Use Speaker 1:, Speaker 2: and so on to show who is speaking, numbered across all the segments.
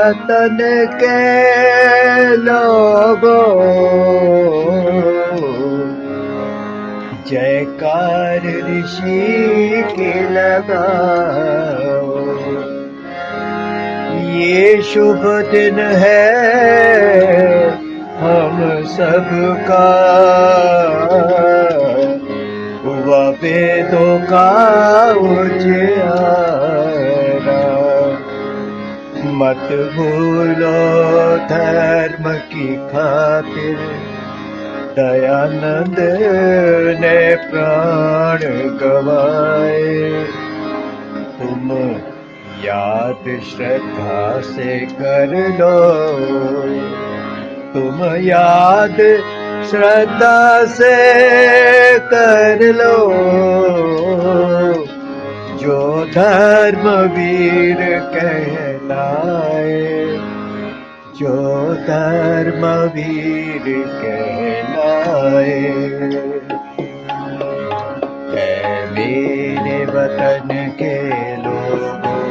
Speaker 1: वतन के लोगों, जयकार ऋषि की लगाओ। ये शुभ दिन है हम सबका, हुआ वेदों का उजियारा। मत भूलो धर्म की खातिर, दयानंद ने प्राण गवाए। तुम याद श्रद्धा से कर लो, तुम याद श्रद्धा से कर लो, जो धर्मवीर कहलाए, जो धर्मवीर कहलाए। ऐ मेरे वतन के लोगों,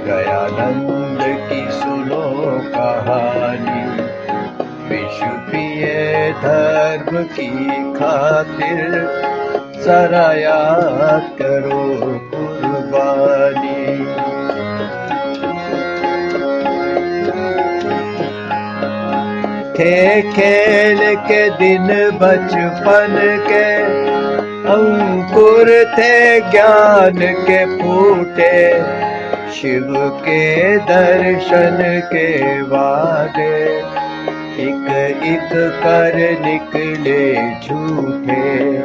Speaker 1: दयानंद की सुनो कहानी। विश्व प्रिय धर्म की खातिर जरा याद करो कुर्बानी। थे खेल के दिन बचपन के, अंकुर थे ज्ञान के फूटे। शिव के दर्शन के वादे, एक एक कर निकले झूठे।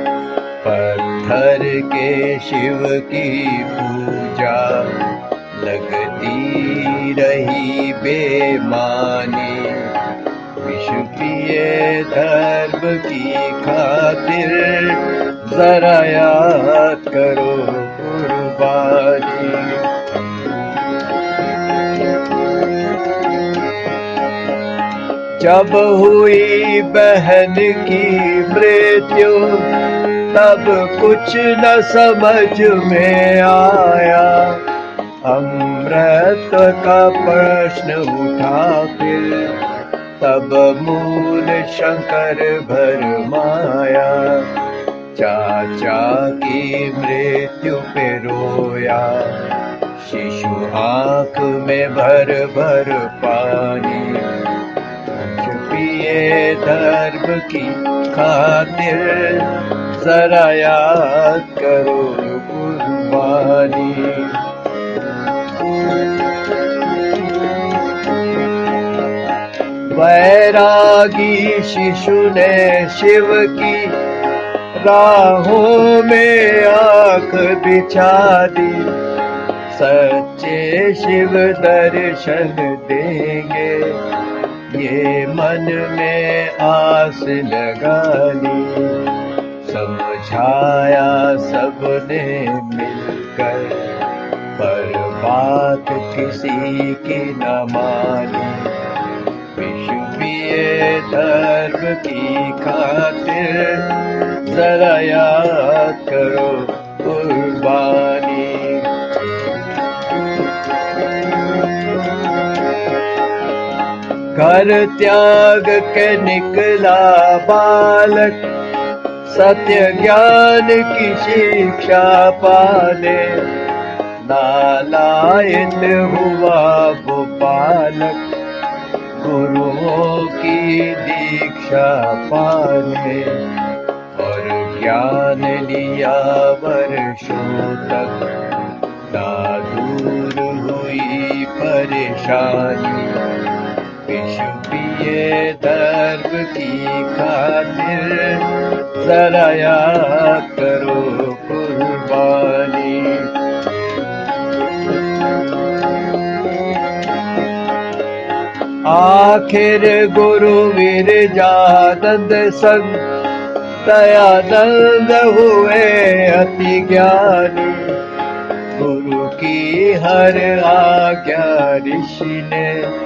Speaker 1: पत्थर के शिव की पूजा लगती रही बेमानी। विश्व प्रिय धर्म की खातिर जरा याद करो कुर्बानी। जब हुई बहन की मृत्यु, तब कुछ न समझ में आया। अमृत का प्रश्न उठा फिर, तब मूल शंकर भरमाया। चाचा की मृत्यु पे रोया, शिशु आँख में भर भर पानी। पिए धर्म की खातिर जरा याद करो कुर्बानी। वैरागी शिशु ने शिव की राहों में आँख बिछा दी। सच्चे शिव दर्शन देंगे, ये मन में आस लगा ली। समझाया सबने मिलकर, पर बात किसी की न मानी। विश्व प्रिय धर्म की खातिर जरा याद करो कुर्बानी। घर त्याग के निकला बालक, सत्य ज्ञान की शिक्षा पाने। नालायक हुआ वो बालक, गुरुओं की दीक्षा पाने। और ज्ञान लिया वर्षों तक, ना दूर हुई परेशानी। विश्व प्रिय धर्म की खातिर जरा याद करो कुर्बानी। आखिर गुरु विरजानंद संग दयानंद हुए अति ज्ञानी। गुरु की हर आज्ञा ऋषि ने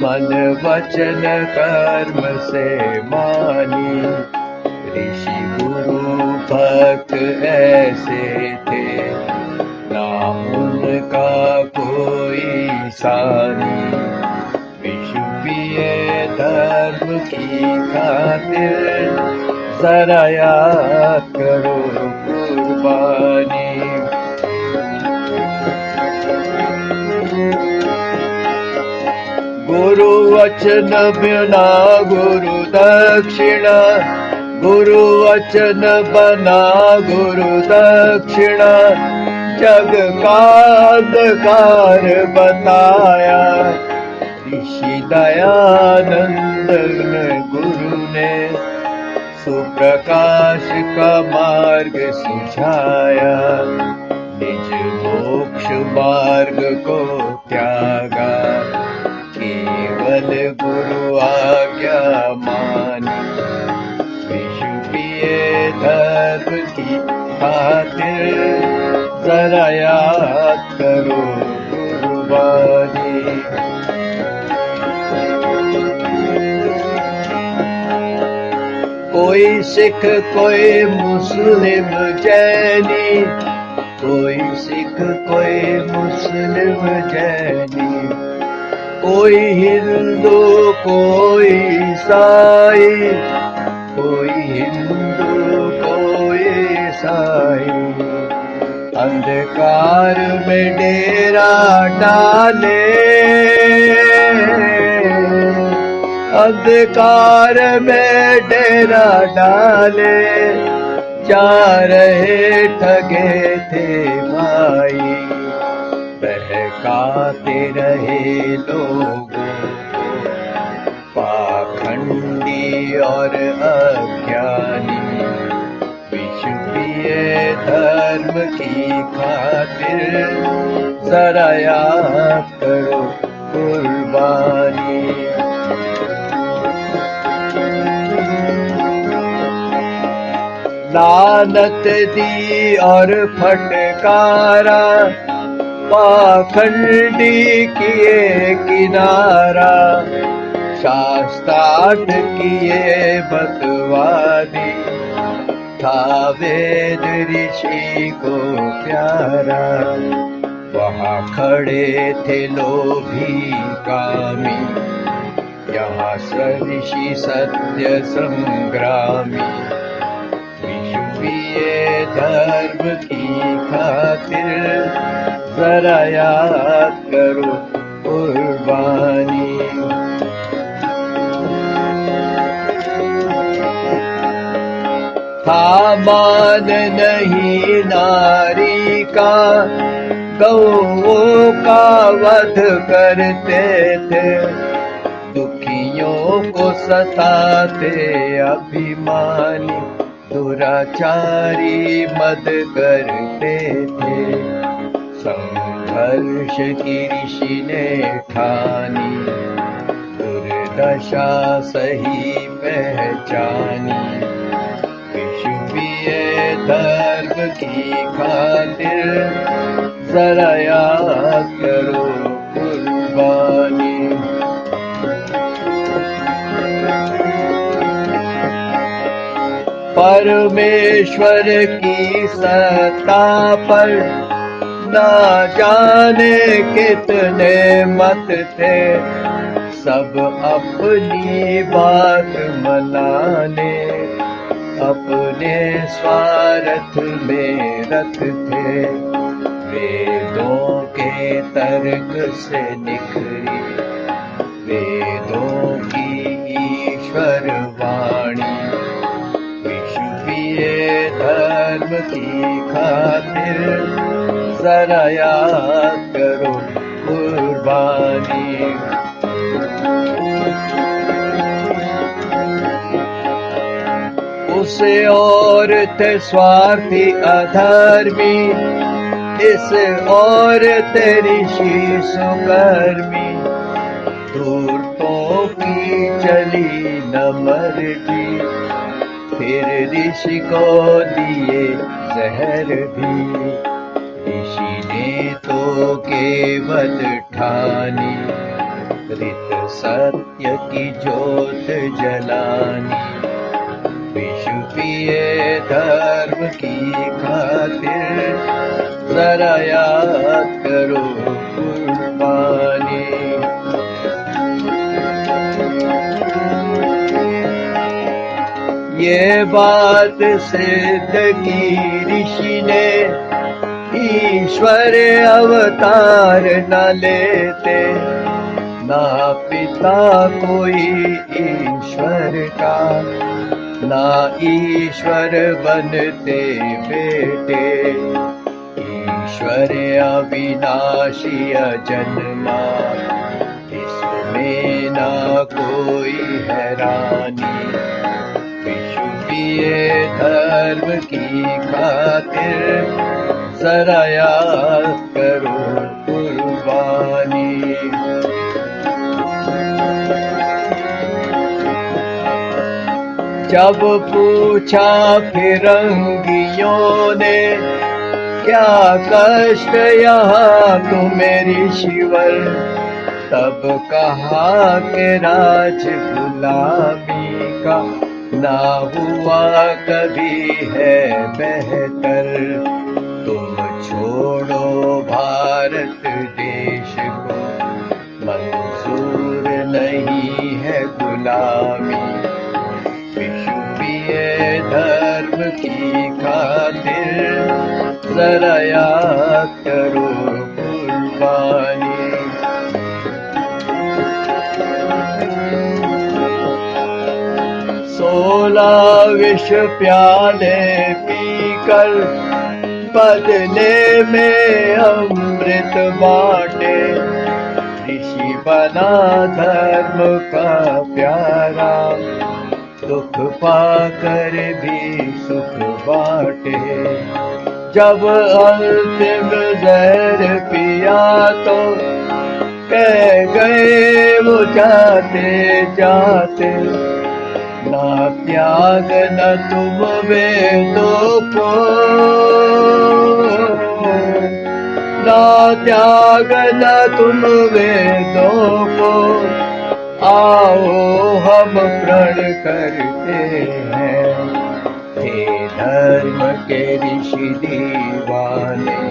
Speaker 1: मन वचन कर्म से मानी। ऋषि गुरु भक्त ऐसे थे, ना उनका कोई सानी। खातिर जरा याद करो कुर्बानी। गुरु वचन बिना गुरु दक्षिणा, गुरु वचन बना गुरु दक्षिणा। जग का अंधकार बताया ऋषि दयानंद गुरु ने, सुप्रकाश का मार्ग सुझाया। निज मोक्ष मार्ग को त्यागा, केवल गुरु आज्ञा मानी। विषु पिए धर्म की खातिर जरा याद करो कुर्बानी। कोई सिख कोई मुस्लिम जैनी, कोई सिख कोई मुस्लिम जैनी। कोई हिंदू कोई ईसाई, कोई हिंदू कोई ईसाई। अंधकार में डेरा डाले, अंधकार में डेरा डाले। जा रहे ठगे थे भाई, बहकाते रहे लोगों को। पाखंडी और अज्ञानी विष पिए धर्म की खातिर जरा याद करो कुर्बानी। लानत दी और फटकारा, पाखंडी किए किनारा। शास्त्रार्थ किए बतवादी, था वेद ऋषि को प्यारा। वहाँ खड़े थे लोभी कामी, यहाँ ऋषि सत्य संग्रामी। विषु पिए धर्म की खातिर जरा याद करो कुर्बानी। था मान नहीं नारी का, गौओं का वध करते थे। दुखियों को सताते अभिमानी, दुराचारी मद करते थे। संघर्ष की ऋषि ने ठानी, दुर्दशा सही पहचानी। विषु पिए धर्म की खातिर जरा याद करो कुर्बानी। परमेश्वर की सत्ता पर ना जाने कितने मत थे। सब अपनी बात मनाने, अपने स्वार्थ में रत थे। वेदों के तर्क से निखरी, वेदों की ईश्वर वाणी। विषु पिए धर्म की खातिर जरा याद करो कुर्बानी। उस ओर थे स्वार्थी अधर्मी, इस ओर थे ऋषि सुकर्मी। धूर्तों की चली न मर्जी, फिर ऋषि को दिए जहर भी। ऋषि ने तो केवल ठानी, ऋत सत्य की ज्योत जलानी। विषु पिए धर्म की खातिर जरा याद करो कुर्बानी। ये बात सिद्ध की ऋषि ने, ईश्वर अवतार न लेते, ना पिता कोई ईश्वर का, ना ईश्वर बनते बेटे। ईश्वर अविनाशी अजन्मा, इसमें ना कोई हैरानी। विश्वीय धर्म की खातिर जरा याद करो कुर्बानी। जब पूछा फिरंगियों ने, क्या कष्ट यहाँ तुम्हें ऋषिवर, तब कहा कि राज गुलामी का ना हुआ कभी है बेहतर। तुम छोड़ो भारत देश को, मंजूर नहीं है गुलामी। विश्वीय धर्म की खातिर जरा याद करो कुर्बानी। सोलह विष प्याले पीकर बदले में अमृत बाटे, ऋषि बना धर्म का प्यारा, दुख पाकर भी सुख बाटे। जब अंतिम जहर पिया तो कह गए वो जाते जाते, ना त्याग न तुम वेदों को, ना त्याग न तुम वेदों को। आओ हम प्रण करते हैं, हे धर्म के ऋषि दीवाने।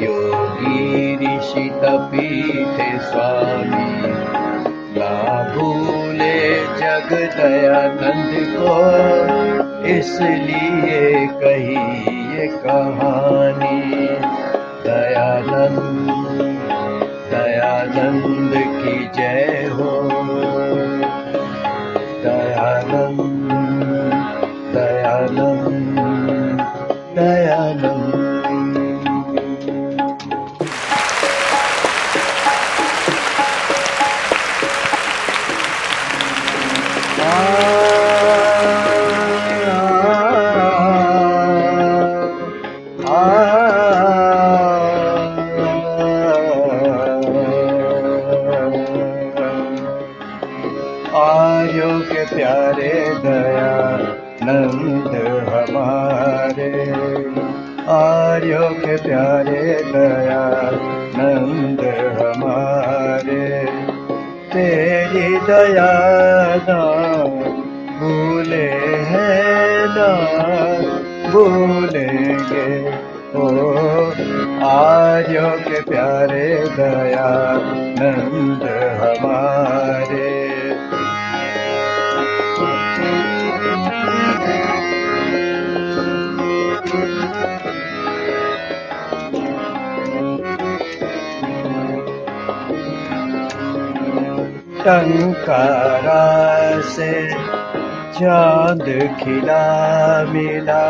Speaker 1: योगी ऋषि तपी थे स्वामी, ना भूले जग दयानंद को, इसलिए कही ये कहानी। दयानंद दयानंद की जय हो, दयानंद दयानंद दयानंद। आर्यों के प्यारे दयानंद हमारे, आर्यों के प्यारे दयानंद हमारे। तेरी दया ना भूले हैं ना भूलेंगे, ओ आर्यों के प्यारे दयानंद हमारे। टंकारा से चांद खिला मिला,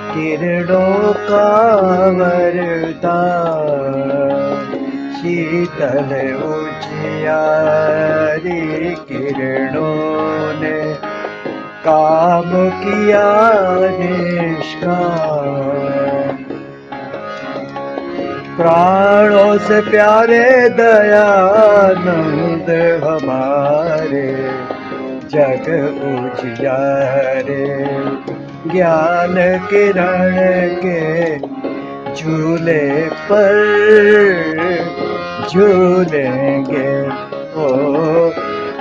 Speaker 1: किरणों का वरदान। शीतल उजियारी किरणों ने काम किया निष्काम। प्राणों से प्यारे दयानंद हमारे, जग उजियारे ज्ञान किरण के झूले पर झूलेंगे। ओ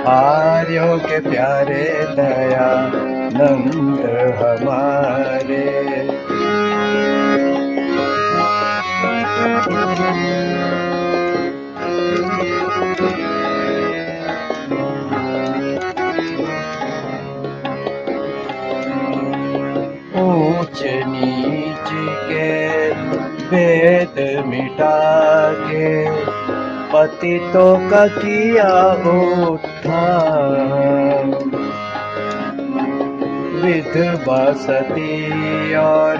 Speaker 1: आर्यों के प्यारे दयानंद हमारे। ऊंच नीच के भेद मिटा के पतितों का किया उत्थान। विधवा सती और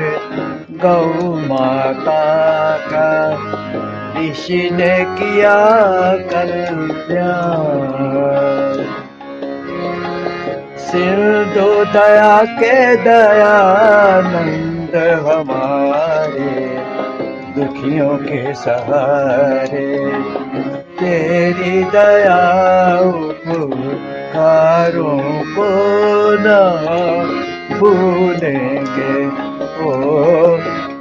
Speaker 1: गौ माता का ऋषि ने किया कल्याण। सिंधु दया के दयानंद हमारे दुखियों के सहारे। तेरी दया उपकारों को न भूलेंगे। ओ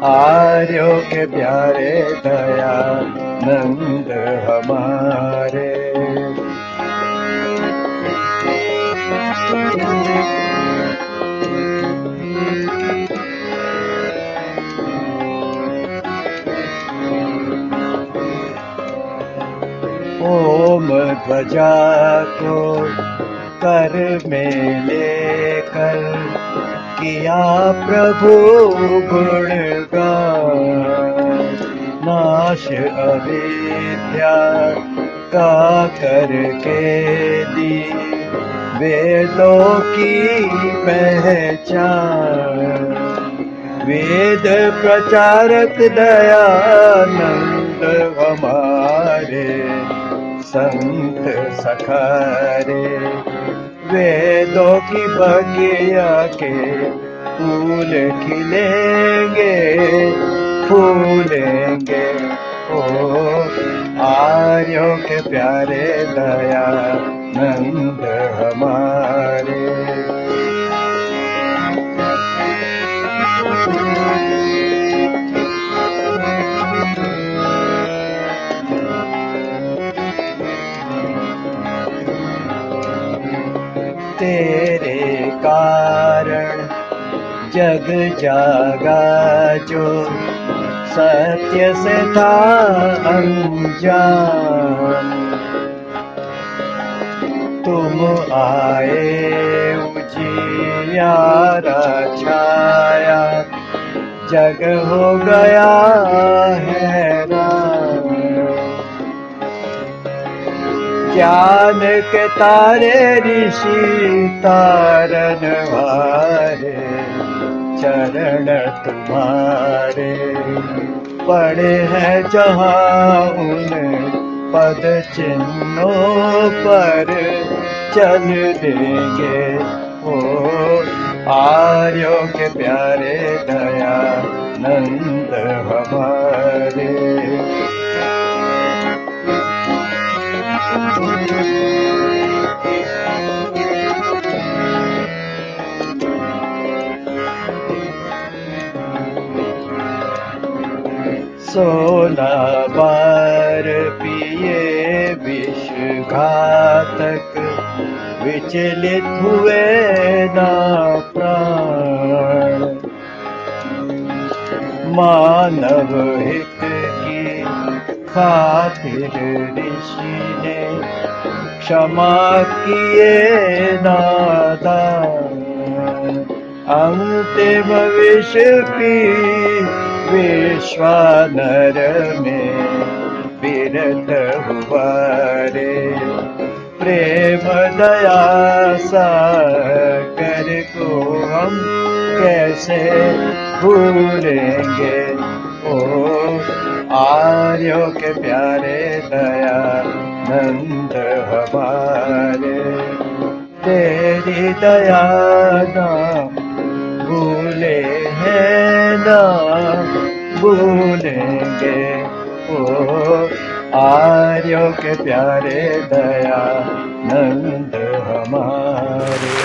Speaker 1: आर्यों के प्यारे दयानंद हमारे। ओम ध्वजा को कर में लेकर किया प्रभु गुणगान। नाश अविद्या का करके दी वेदों की पहचान। वेद प्रचारक दयानंद हमारे संत सखारे। वेदों की बगिया के फूल खिलेंगे फूलेंगे। ओ आर्यों के प्यारे दयानंद हमारे। तेरे कारण जग जागा जो सत्य से था अनजान। तुम आए उजियारा छाया जग हो गया हैरान। ज्ञान के तारे ऋषि तारन हारे चरण तुम्हारे। पड़े हैं जहाँ उन पद चिन्हों पर चल देंगे। ओ आर्यों के प्यारे दयानंद हमारे। सोना बार पिए विषघातक विचलित हुए ना प्राण। मानव हित की खातिर ऋषि ने क्षमा किए नादान। अंतिम विष पी विश्वानर में विरत हुआ रे। प्रेम दया सागर को हम कैसे भूलेंगे। ओ आर्यों के प्यारे दयानंद हमारे। तेरी दया ना भूले हैं ना भूलेंगे। ओ आर्यों के प्यारे दयानंद हमारे।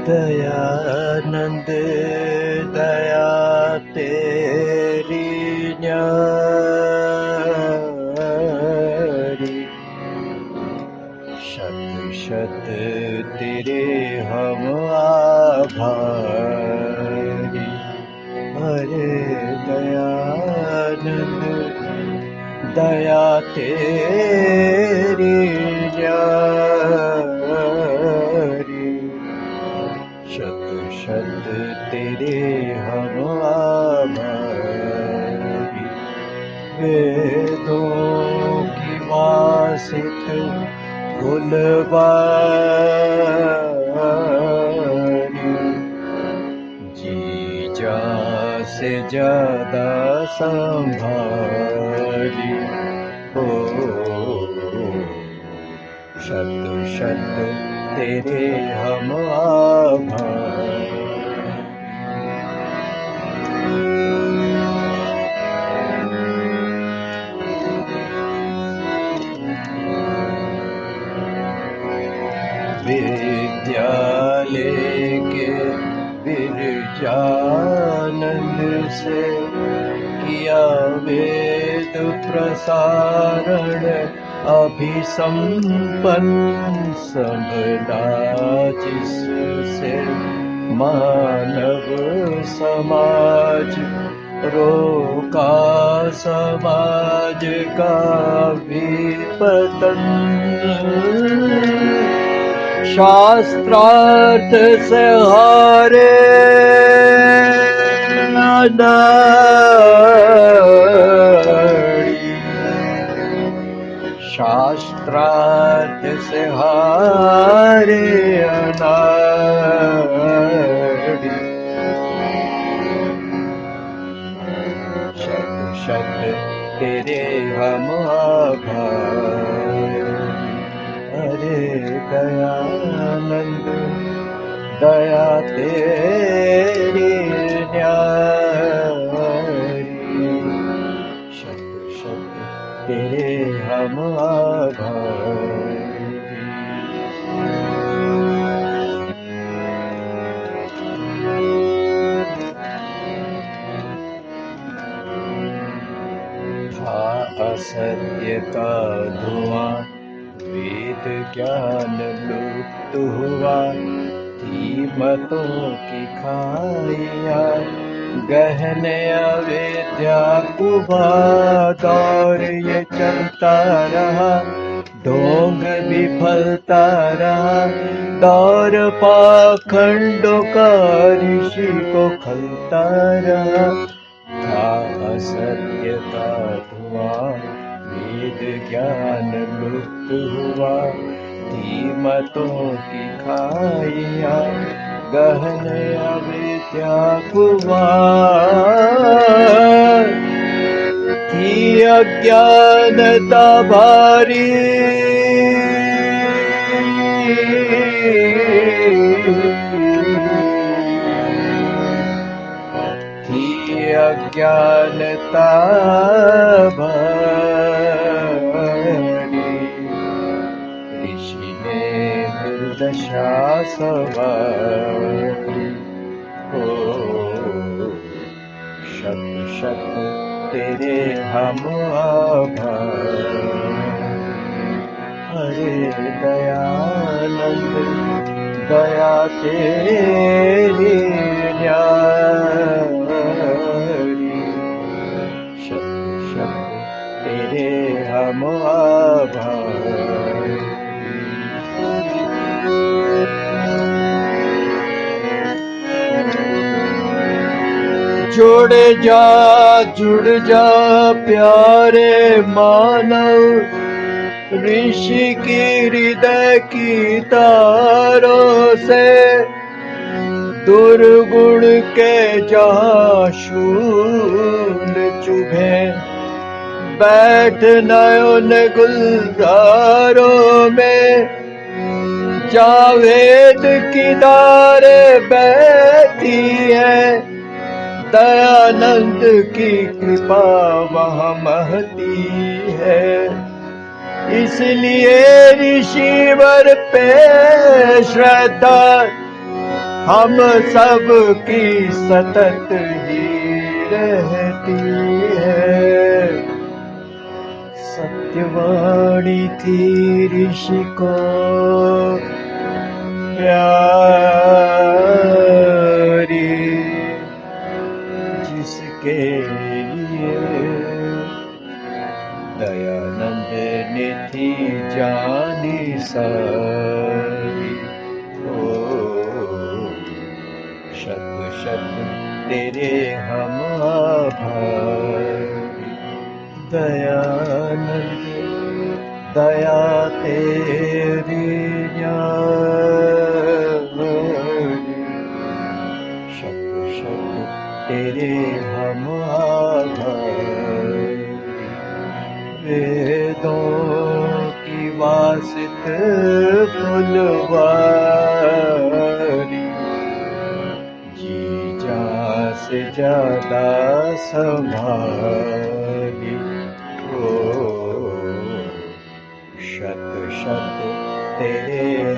Speaker 1: दयानंद दया तेरी न्यारी। शत शत तेरे हम आभारी। दयानंद दया तेरी न्यारी, शत शत तेरे हम आभारी। वेदों की वासित फुलवारी, जी जा से ज्यादा संभाली हो। शत शत तेरे हम आभारी। विद्यालय के विरजानंद से किया वेद प्रसारण, अभिसंपन्न संभला जिससे मानव समाज, रोका समाज का विपतन। शास्त्रार्थ से हारे अनाड़ी, शास्त्रार्थ से हारे अनाड़ी। शत शत तेरे हम आभारी। अरे दयानंद दया तेरी न्यारी, शत शत तेरे हम आभारी। था असत्य का धुआं, वेद ज्ञान लुप्त हुआ, थी मतों की खाइया, गहन अविद्या कुबा। दौर ये चलता रहा, ढोंग भी फलता रहा, दौर पाखंडों का ऋषि को खलता रहा। था असत्य का धुआं, वेद ज्ञान लुप्त हुआ, थी मतों की खाइया, गहन अविद्या कुमार, थी अज्ञानता भारी। अज्ञानता भारी, ऋषि ने दुर्दशा सवारी हो। शत शत तेरे हम आभारी। अरे दयानंद दया तेरी न्यारी, शत शत तेरे हम आभारी। जुड़ जा प्यारे मानव, ऋषि की हृदय की तारों से। दुर्गुण के जहाँ शूल चुभे, बैठ नयन गुलजारों में। जावेद की धारे बहती है, दयानंद की कृपा वहाँ महती है। इसलिए ऋषिवर पे श्रद्धा हम सब की सतत ही रहती है। सत्यवाणी थी ऋषि को प्यारी, जिसके शत शत तेरे हम आभारी। दयानंद दया तेरी न्यारी, शत शत तेरे हम आभारी। वेदों की वासित फुलवारी, जी जा से ज्यादा संभाली। ओ शत शत तेरे